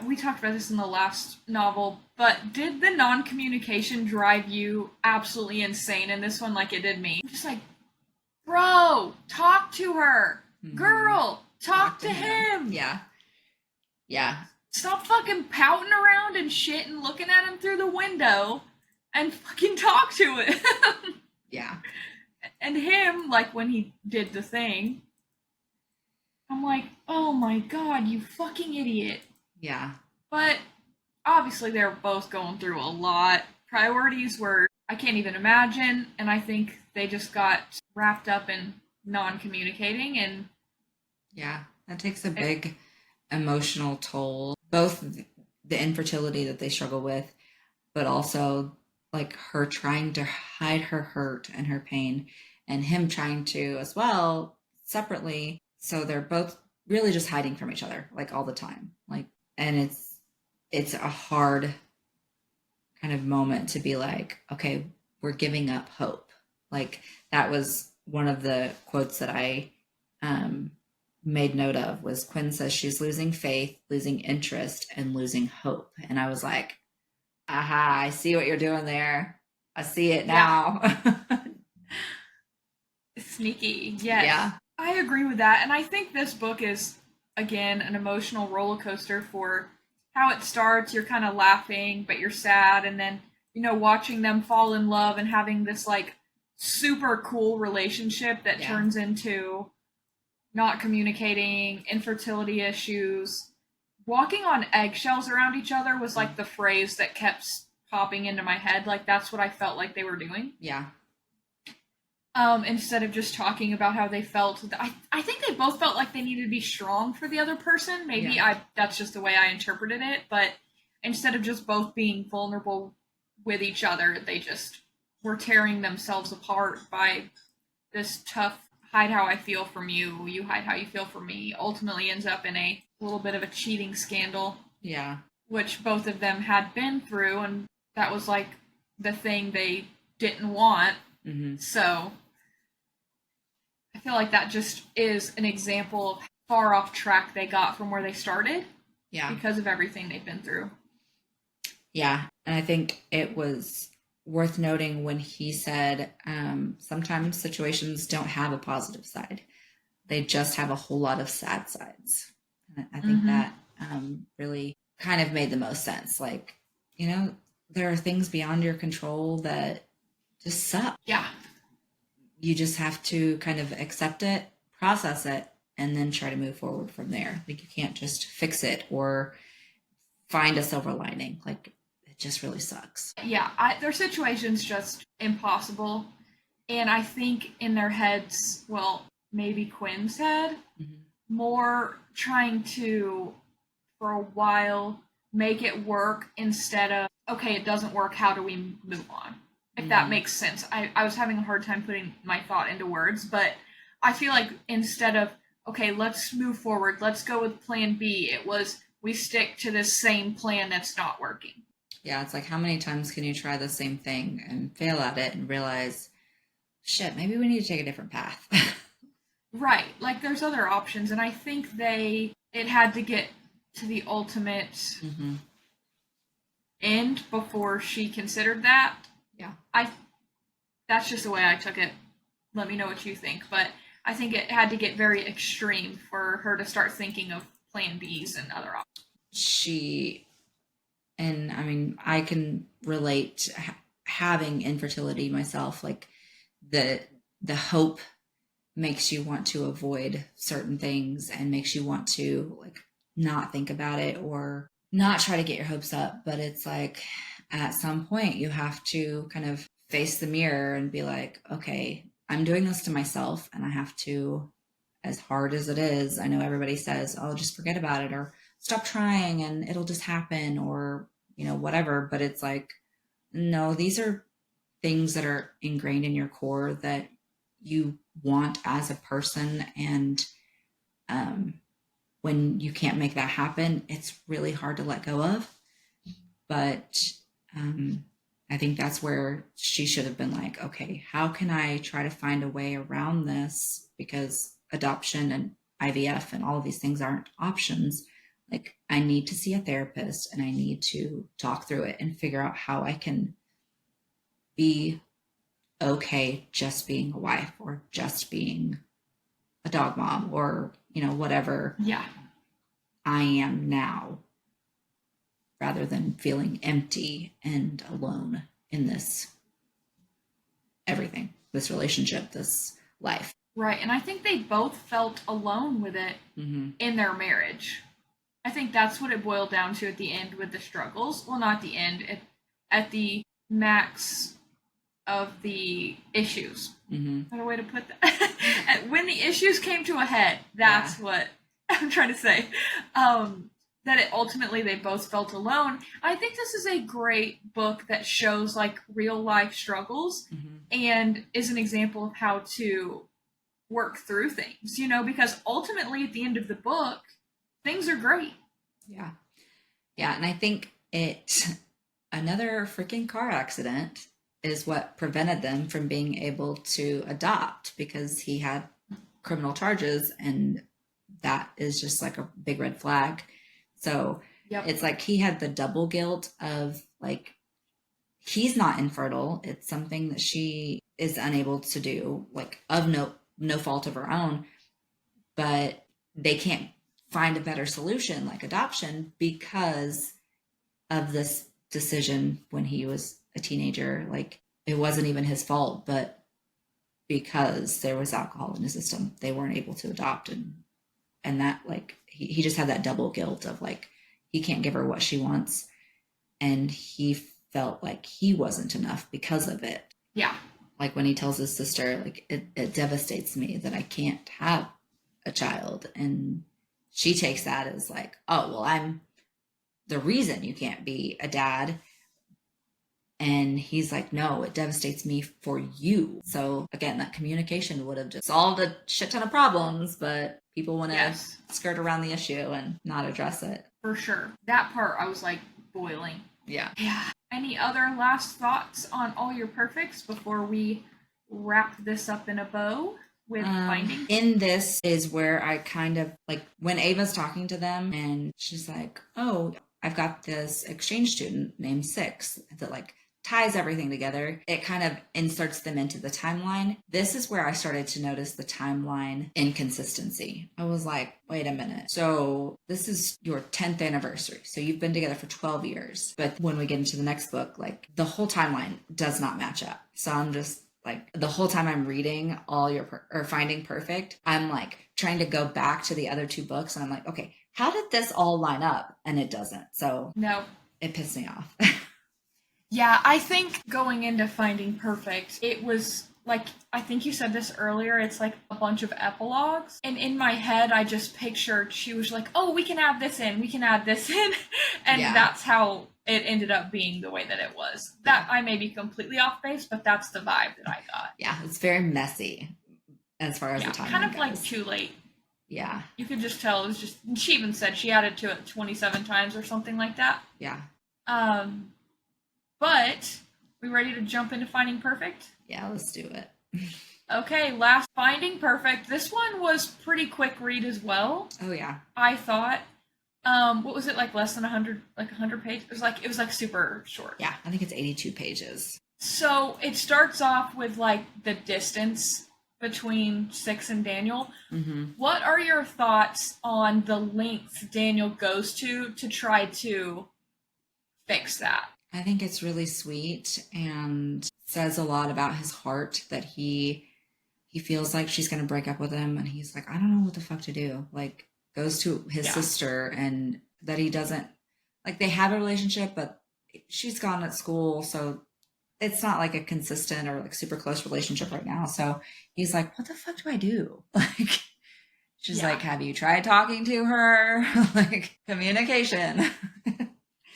B: We talked about this in the last novel, but did the non-communication drive you absolutely insane in this one like it did me? I'm just like, bro, talk to her. Girl, talk to him.
A: Yeah. Yeah.
B: Stop fucking pouting around and shit and looking at him through the window and fucking talk to him.
A: Yeah.
B: And him, like, when he did the thing, I'm like, oh my god, you fucking idiot.
A: Yeah.
B: But obviously they're both going through a lot. Priorities were, I can't even imagine, and I think they just got wrapped up in non-communicating, and...
A: Yeah, that takes a big emotional toll. Both the infertility that they struggle with, but also like her trying to hide her hurt and her pain, and him trying to as well separately. So they're both really just hiding from each other like all the time. Like, and it's a hard kind of moment to be like, okay, we're giving up hope. Like that was one of the quotes that I made note of was Quinn says she's losing faith, losing interest, and losing hope. And I was like, aha, I see what you're doing there. I see it now. Yeah.
B: Sneaky. Yes.
A: Yeah.
B: I agree with that. And I think this book is, again, an emotional roller coaster for how it starts. You're kind of laughing, but you're sad. And then, watching them fall in love and having this, like, super cool relationship that turns into not communicating, infertility issues. Walking on eggshells around each other was, like, the phrase that kept popping into my head. Like, that's what I felt like they were doing.
A: Yeah.
B: Instead of just talking about how they felt. I think they both felt like they needed to be strong for the other person. Maybe that's just the way I interpreted it. But instead of just both being vulnerable with each other, they just were tearing themselves apart by this tough hide how I feel from you, you hide how you feel from me. Ultimately ends up in a little bit of a cheating scandal.
A: Yeah.
B: Which both of them had been through, and that was like the thing they didn't want. Mm-hmm. So I feel like that just is an example of how far off track they got from where they started. Yeah. Because of everything they've been through.
A: Yeah. And I think it was worth noting when he said sometimes situations don't have a positive side. They just have a whole lot of sad sides. And I think that really kind of made the most sense. Like, there are things beyond your control that just suck.
B: Yeah.
A: You just have to kind of accept it, process it, and then try to move forward from there. Like you can't just fix it or find a silver lining. Like it just really sucks.
B: Yeah, their situation's just impossible. And I think in their heads, well, maybe Quinn's head, more trying to, for a while, make it work instead of, okay, it doesn't work, how do we move on? If that makes sense. I was having a hard time putting my thought into words, but I feel like instead of, okay, let's move forward, let's go with plan B, it was, we stick to this same plan that's not working.
A: Yeah, it's like, how many times can you try the same thing and fail at it and realize, shit, maybe we need to take a different path.
B: Right, like there's other options, and I think it had to get to the ultimate end before she considered that. Yeah. That's just the way I took it. Let me know what you think, but I think it had to get very extreme for her to start thinking of plan Bs and other options.
A: And I mean, I can relate to having infertility myself. Like the hope makes you want to avoid certain things and makes you want to like not think about it or not try to get your hopes up. But it's like at some point you have to kind of face the mirror and be like, okay, I'm doing this to myself and I have to, as hard as it is, I know everybody says, oh, just forget about it or stop trying and it'll just happen or, whatever. But it's like, no, these are things that are ingrained in your core that you want as a person. And when you can't make that happen, it's really hard to let go of. But I think that's where she should have been like, okay, how can I try to find a way around this? Because adoption and IVF and all of these things aren't options. Like I need to see a therapist and I need to talk through it and figure out how I can be okay just being a wife or just being a dog mom or, whatever I am now, rather than feeling empty and alone in this everything, this relationship, this life.
B: Right. And I think they both felt alone with it in their marriage. I think that's what it boiled down to at the end with the struggles. Well, not the end, at the max of the issues. What a way to put that. When the issues came to a head, that's what I'm trying to say. that it ultimately they both felt alone. I think this is a great book that shows like real life struggles and is an example of how to work through things, you know, because ultimately at the end of the book, things are great.
A: Yeah. Yeah. And I think another freaking car accident is what prevented them from being able to adopt, because he had criminal charges, and that is just like a big red flag. So it's like he had the double guilt of like, he's not infertile. It's something that she is unable to do, like of no fault of her own, but they can't find a better solution like adoption because of this decision when he was a teenager. Like, it wasn't even his fault, but because there was alcohol in his system, they weren't able to adopt. And that, like, he just had that double guilt of like, he can't give her what she wants, and he felt like he wasn't enough because of it.
B: Yeah.
A: Like when he tells his sister, like, it devastates me that I can't have a child. And she takes that as like, oh, well, I'm the reason you can't be a dad. And he's like, no, it devastates me for you. So again, that communication would have just solved a shit ton of problems, but people want to skirt around the issue and not address it.
B: For sure. That part I was like boiling.
A: Yeah.
B: Yeah. Any other last thoughts on All Your Perfects before we wrap this up in a bow with finding?
A: In this is where I kind of like when Ava's talking to them and she's like, oh, I've got this exchange student named Six that like ties everything together. It kind of inserts them into the timeline. This is where I started to notice the timeline inconsistency. I was like, wait a minute. So this is your 10th anniversary. So you've been together for 12 years. But when we get into the next book, like the whole timeline does not match up. So I'm just like, the whole time I'm reading or Finding Perfect, I'm like trying to go back to the other two books. And I'm like, okay, how did this all line up? And it doesn't. So
B: no,
A: it pissed me off.
B: Yeah, I think going into Finding Perfect, it was like, I think you said this earlier, it's like a bunch of epilogues. And in my head, I just pictured she was like, oh, we can add this in, we can add this in. And that's how it ended up being the way that it was. That I may be completely off base, but that's the vibe that I got.
A: Yeah, it's very messy as far as the time
B: kind of
A: goes.
B: like too late.
A: Yeah.
B: You could just tell it was just, she even said she added to it 27 times or something like that.
A: Yeah.
B: But we ready to jump into Finding Perfect?
A: Yeah, let's do it.
B: Okay, last Finding Perfect. This one was pretty quick read as well.
A: Oh yeah.
B: I thought. What was it, like less than 100, like 100 pages? It was like super short.
A: Yeah, I think it's 82 pages.
B: So it starts off with like the distance between Six and Daniel.
A: Mm-hmm.
B: What are your thoughts on the length Daniel goes to try to fix that?
A: I think it's really sweet and says a lot about his heart, that he feels like she's going to break up with him, and he's like, I don't know what the fuck to do. Like, goes to his sister, and that he doesn't, like, they have a relationship, but she's gone at school, so it's not like a consistent or like super close relationship right now. So he's like, what the fuck do I do? Like, she's like, have you tried talking to her? Like, communication.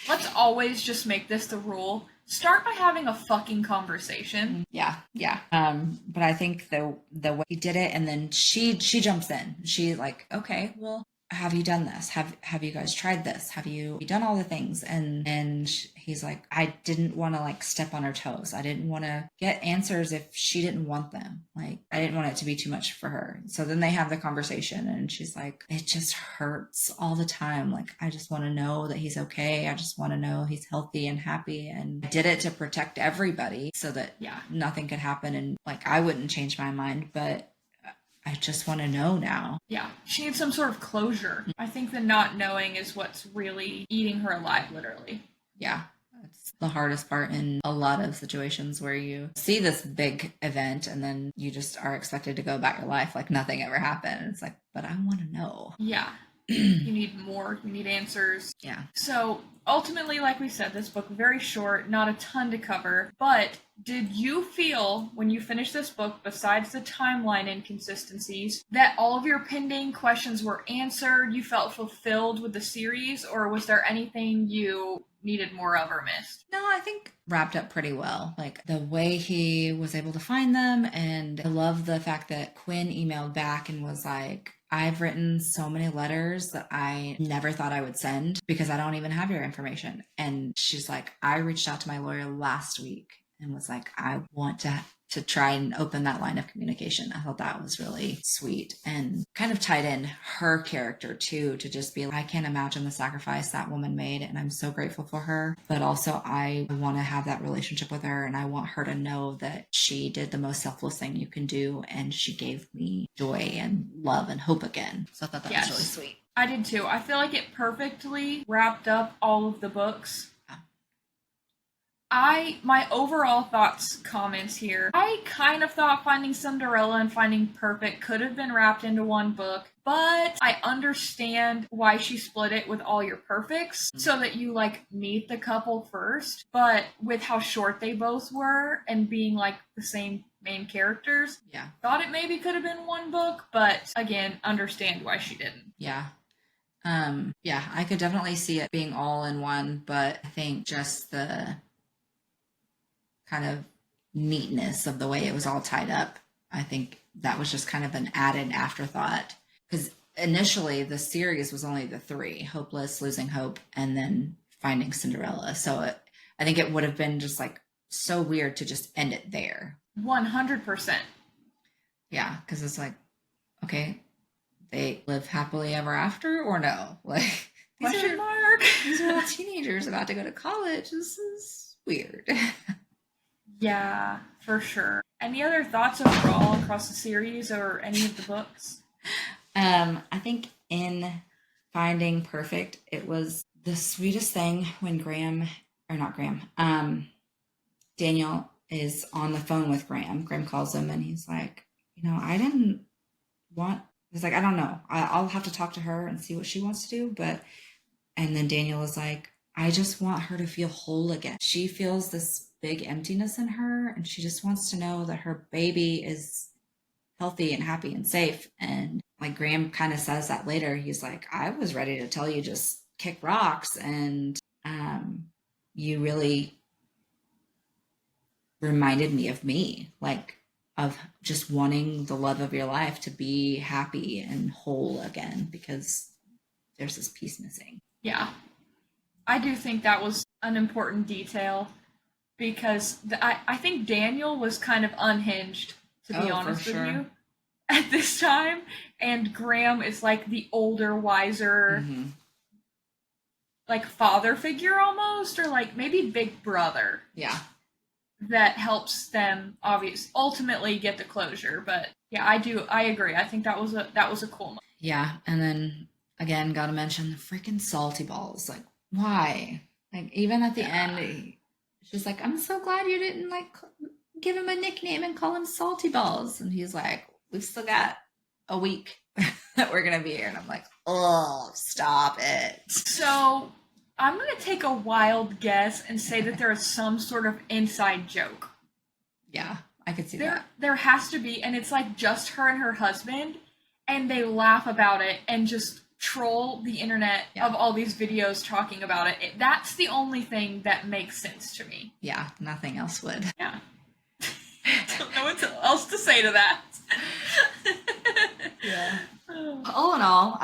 B: Let's always just make this the rule. Start by having a fucking conversation.
A: Yeah. But I think the way he did it, and then she jumps in. She's like, okay, well, have you done this? Have you guys tried this? Have you done all the things? And he's like, I didn't want to like step on her toes. I didn't want to get answers if she didn't want them. Like, I didn't want it to be too much for her. So then they have the conversation, and she's like, it just hurts all the time. Like, I just want to know that he's okay. I just want to know he's healthy and happy. And I did it to protect everybody so that nothing could happen. And like, I wouldn't change my mind, but I just want to know now.
B: Yeah, she needs some sort of closure. I think the not knowing is what's really eating her alive, literally.
A: Yeah, it's the hardest part in a lot of situations where you see this big event and then you just are expected to go about your life like nothing ever happened. It's like, but I want to know.
B: Yeah. You need more. You need answers.
A: Yeah.
B: So ultimately, like we said, this book very short, not a ton to cover. But did you feel when you finished this book, besides the timeline inconsistencies, that all of your pending questions were answered? You felt fulfilled with the series, or was there anything you needed more of or missed?
A: No, I think wrapped up pretty well. Like the way he was able to find them. And I love the fact that Quinn emailed back and was like, I've written so many letters that I never thought I would send because I don't even have your information. And she's like, I reached out to my lawyer last week and was like, I want to try and open that line of communication. I thought that was really sweet and kind of tied in her character too, to just be like, I can't imagine the sacrifice that woman made and I'm so grateful for her, but also I want to have that relationship with her and I want her to know that she did the most selfless thing you can do and she gave me joy and love and hope again. So I thought that was really sweet.
B: I did too. I feel like it perfectly wrapped up all of the books. My overall thoughts, comments here. I kind of thought Finding Cinderella and Finding Perfect could have been wrapped into one book, but I understand why she split it with all your perfects so that you like meet the couple first. But with how short they both were and being like the same main characters, thought it maybe could have been one book, but again, understand why she didn't.
A: Yeah, I could definitely see it being all in one, but I think just the kind of neatness of the way it was all tied up, I think that was just kind of an added afterthought, because initially the series was only the three: Hopeless, Losing Hope, and then Finding Cinderella. So I think it would have been just like so weird to just end it there.
B: 100%.
A: Yeah, because it's like, okay, they live happily ever after or no? Like,
B: question mark.
A: These are all teenagers about to go to college. This is weird.
B: Yeah, for sure. Any other thoughts overall across the series or any of the books?
A: I think in Finding Perfect, it was the sweetest thing when Daniel is on the phone with Graham. Graham calls him and he's like, I didn't want, he's like, I don't know. I'll have to talk to her and see what she wants to do. And then Daniel is like, I just want her to feel whole again. She feels this big emptiness in her and she just wants to know that her baby is healthy and happy and safe. And like Graham kind of says that later, he's like, I was ready to tell you just kick rocks, and you really reminded me of me, like of just wanting the love of your life to be happy and whole again, because there's this piece missing.
B: Yeah, I do think that was an important detail, because I think Daniel was kind of unhinged, to be honest with you, at this time. And Graham is like the older, wiser, like father figure almost, or like maybe big brother.
A: Yeah.
B: That helps them ultimately get the closure. But yeah, I agree. I think that was a cool moment.
A: Yeah, and then again, gotta mention the freaking salty balls. Like, why? Like, even at the end, she's like, I'm so glad you didn't like give him a nickname and call him Salty Balls. And he's like, we've still got a week that we're gonna be here. And I'm like, oh, stop it.
B: So I'm gonna take a wild guess and say that there is some sort of inside joke.
A: Yeah, I could see that.
B: There has to be, and it's like just her and her husband, and they laugh about it and just troll the internet of all these videos talking about it. That's the only thing that makes sense to me.
A: Yeah, nothing else would.
B: Yeah. Don't know what else to say to that.
A: Yeah. All in all,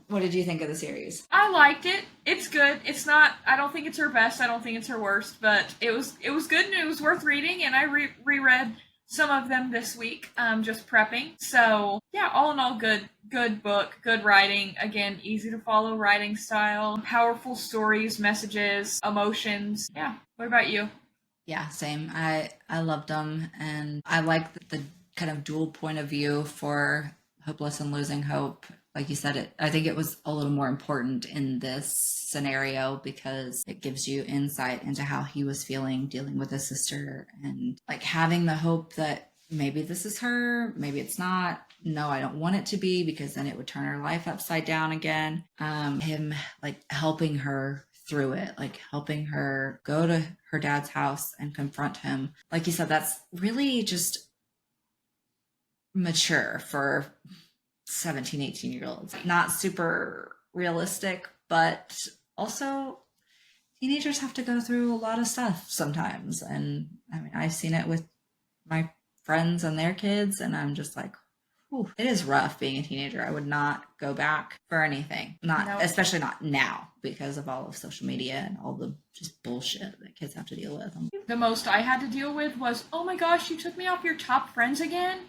A: what did you think of the series?
B: I liked it. It's good. It's not, I don't think it's her best. I don't think it's her worst, but it was good and it was worth reading, and I reread some of them this week, just prepping. So yeah, all in all, good book, good writing. Again, easy to follow writing style, powerful stories, messages, emotions. Yeah. What about you?
A: Yeah, same. I loved them, and I like the kind of dual point of view for Hopeless and Losing Hope. Like you said, I think it was a little more important in this scenario because it gives you insight into how he was feeling dealing with his sister, and like having the hope that maybe this is her, maybe it's not. no, I don't want it to be, because then it would turn her life upside down again. Him like helping her through it, like helping her go to her dad's house and confront him. Like you said, that's really just mature for 17, 18-year-olds. Not super realistic, but also teenagers have to go through a lot of stuff sometimes. And I mean, I've seen it with my friends and their kids, and I'm just like, whew, it is rough being a teenager. I would not go back for anything. Especially not now, because of all of social media and all the just bullshit that kids have to deal with.
B: The most I had to deal with was, oh my gosh, you took me off your top friends again?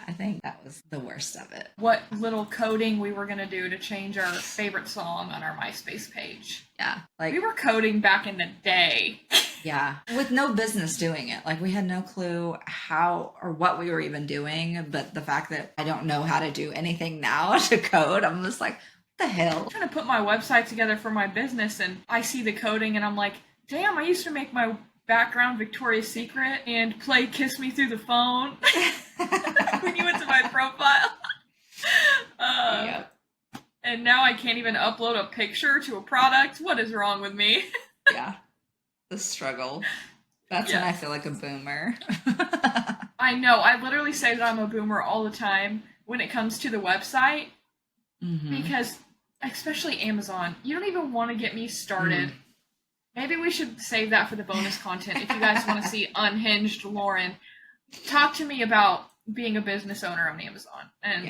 A: I think that was the worst of it.
B: What little coding we were going to do to change our favorite song on our MySpace page.
A: Yeah. Like,
B: we were coding back in the day.
A: Yeah. With no business doing it. Like, we had no clue how or what we were even doing. But the fact that I don't know how to do anything now to code, I'm just like, what the hell?
B: I'm trying to put my website together for my business, and I see the coding and I'm like, damn, I used to make my background Victoria's Secret and play Kiss Me Through the Phone when you went to my profile.
A: Yep.
B: And now I can't even upload a picture to a product. What is wrong with me?
A: Yeah. The struggle. That's when I feel like a boomer.
B: I know. I literally say that I'm a boomer all the time when it comes to the website. Mm-hmm. Because, especially Amazon, you don't even want to get me started. Maybe we should save that for the bonus content. If you guys want to see unhinged Loren, talk to me about being a business owner on Amazon. And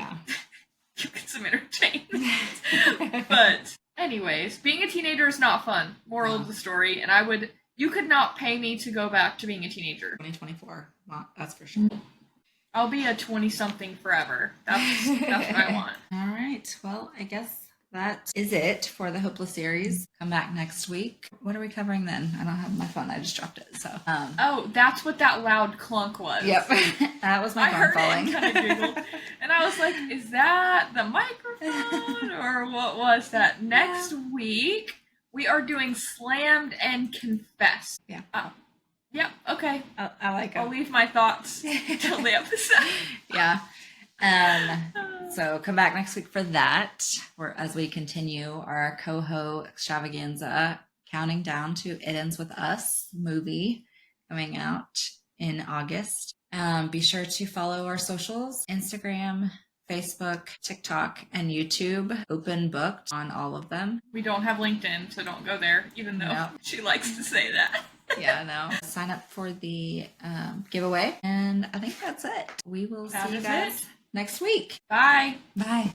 B: you get some entertainment. But anyways, being a teenager is not fun. Moral of the story. And you could not pay me to go back to being a teenager.
A: 2024. That's for sure.
B: I'll be a 20-something forever. That's what I want.
A: All right. Well, I guess that is it for the Hopeless series. Come back next week. What are we covering then? I don't have my phone. I just dropped it. So.
B: Oh, that's what that loud clunk was.
A: Yep. That was my phone falling.
B: I heard it and kind of giggled. And I was like, is that the microphone or what was that? Next week, we are doing Slammed and Confessed.
A: Yeah.
B: Yep. Okay.
A: I like it.
B: I'll leave my thoughts till the episode.
A: Yeah. So come back next week for that, as we continue our CoHo extravaganza, counting down to It Ends With Us movie coming out in August. Be sure to follow our socials: Instagram, Facebook, TikTok, and YouTube. Open booked on all of them.
B: We don't have LinkedIn, so don't go there, even though she likes to say that.
A: Yeah, no. Sign up for the giveaway, and I think that's it. We will see you guys next week.
B: Bye.
A: Bye.